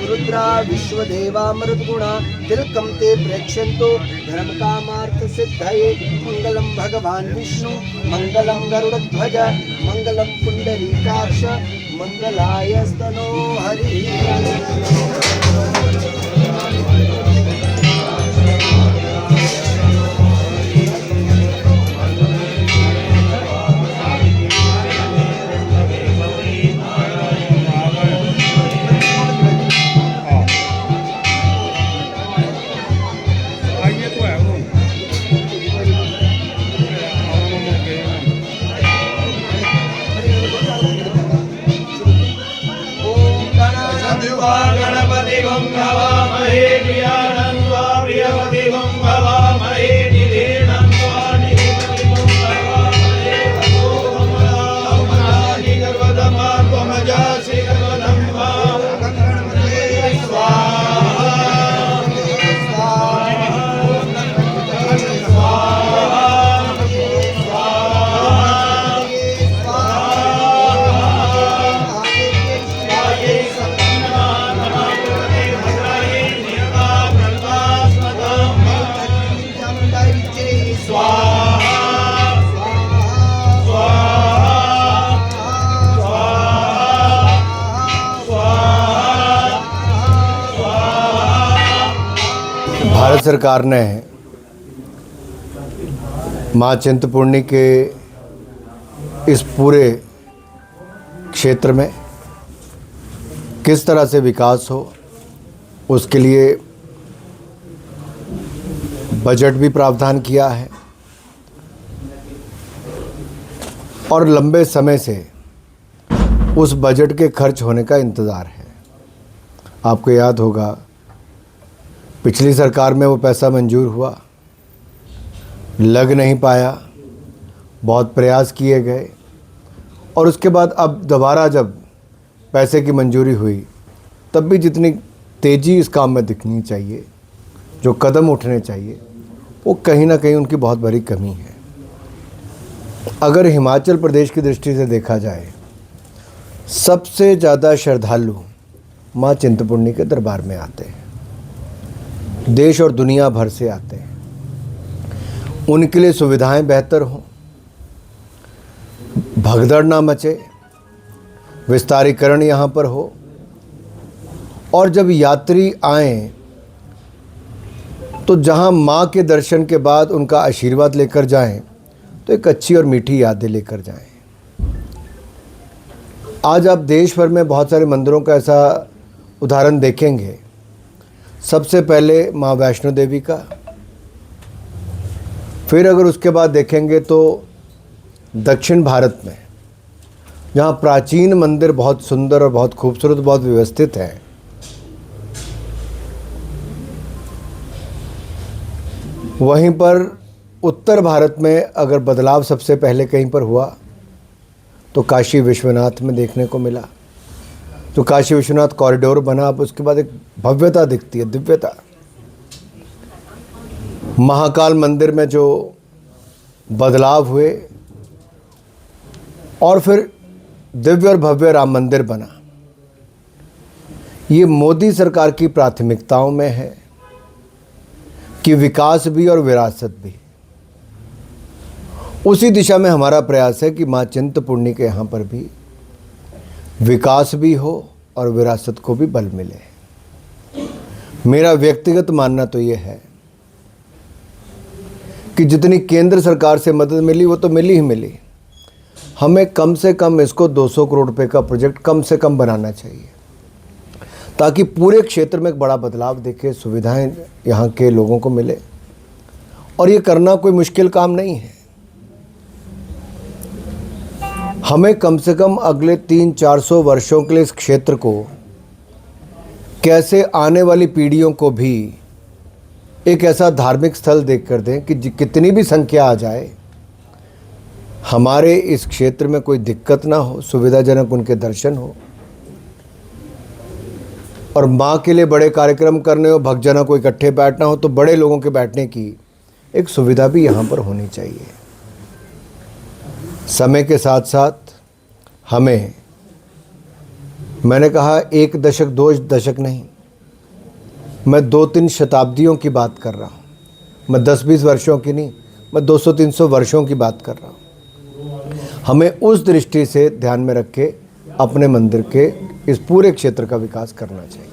रुद्रा विश्वदेवामृतगुणा तिलकं ते प्रेक्ष्यन्तो धर्मकामार्थ सिद्धये। मंगलम भगवान विष्णु मंगलम गरुड़ध्वज मंगलम पुंडरीकाक्ष मंगलाय स्तनो हरि। गणपति गंगवामहे प्रियानंदा प्रियवति गंगवामहे निधीनंदा निधिपति गंगवामहे ततो गमनानि गर्वधमा त्वमजासि गर्वधम्मा गणपते स्वाहा भारत सरकार ने माँ चिंतपूर्णी के इस पूरे क्षेत्र में किस तरह से विकास हो उसके लिए बजट भी प्रावधान किया है और लंबे समय से उस बजट के खर्च होने का इंतज़ार है। आपको याद होगा पिछली सरकार में वो पैसा मंजूर हुआ, लग नहीं पाया, बहुत प्रयास किए गए और उसके बाद अब दोबारा जब पैसे की मंजूरी हुई तब भी जितनी तेज़ी इस काम में दिखनी चाहिए, जो कदम उठने चाहिए, वो कहीं ना कहीं उनकी बहुत बड़ी कमी है। अगर हिमाचल प्रदेश की दृष्टि से देखा जाए, सबसे ज़्यादा श्रद्धालु माँ चिंतपूर्णी के दरबार में आते हैं, देश और दुनिया भर से आते हैं। उनके लिए सुविधाएं बेहतर हों, भगदड़ ना मचे, विस्तारीकरण यहाँ पर हो और जब यात्री आएं तो जहाँ माँ के दर्शन के बाद उनका आशीर्वाद लेकर जाएं तो एक अच्छी और मीठी यादें लेकर जाएं। आज आप देश भर में बहुत सारे मंदिरों का ऐसा उदाहरण देखेंगे। सबसे पहले माँ वैष्णो देवी का, फिर अगर उसके बाद देखेंगे तो दक्षिण भारत में जहाँ प्राचीन मंदिर बहुत सुंदर और बहुत खूबसूरत, बहुत व्यवस्थित हैं, वहीं पर उत्तर भारत में अगर बदलाव सबसे पहले कहीं पर हुआ तो काशी विश्वनाथ में देखने को मिला। तो काशी विश्वनाथ कॉरिडोर बना, अब उसके बाद एक भव्यता दिखती है, दिव्यता। महाकाल मंदिर में जो बदलाव हुए और फिर दिव्य और भव्य राम मंदिर बना, ये मोदी सरकार की प्राथमिकताओं में है कि विकास भी और विरासत भी। उसी दिशा में हमारा प्रयास है कि माँ चिंतपूर्णी के यहाँ पर भी विकास भी हो और विरासत को भी बल मिले। मेरा व्यक्तिगत मानना तो ये है कि जितनी केंद्र सरकार से मदद मिली वो तो मिली ही मिली, हमें कम से कम इसको 200 करोड़ रुपए का प्रोजेक्ट कम से कम बनाना चाहिए ताकि पूरे क्षेत्र में एक बड़ा बदलाव देखे, सुविधाएं यहाँ के लोगों को मिले। और ये करना कोई मुश्किल काम नहीं है। हमें कम से कम अगले 300-400 वर्षों के लिए इस क्षेत्र को कैसे आने वाली पीढ़ियों को भी एक ऐसा धार्मिक स्थल देख कर दें कि कितनी भी संख्या आ जाए, हमारे इस क्षेत्र में कोई दिक्कत ना हो, सुविधाजनक उनके दर्शन हो। और माँ के लिए बड़े कार्यक्रम करने हो, भक्तजनों को इकट्ठे बैठना हो तो बड़े लोगों के बैठने की एक सुविधा भी यहाँ पर होनी चाहिए। समय के साथ साथ हमें, मैंने कहा 1 दशक 2 दशक नहीं, मैं 2-3 शताब्दियों की बात कर रहा हूँ, मैं 10-20 वर्षों की नहीं, मैं 200-300 वर्षों की बात कर रहा हूँ। हमें उस दृष्टि से ध्यान में रख के अपने मंदिर के इस पूरे क्षेत्र का विकास करना चाहिए।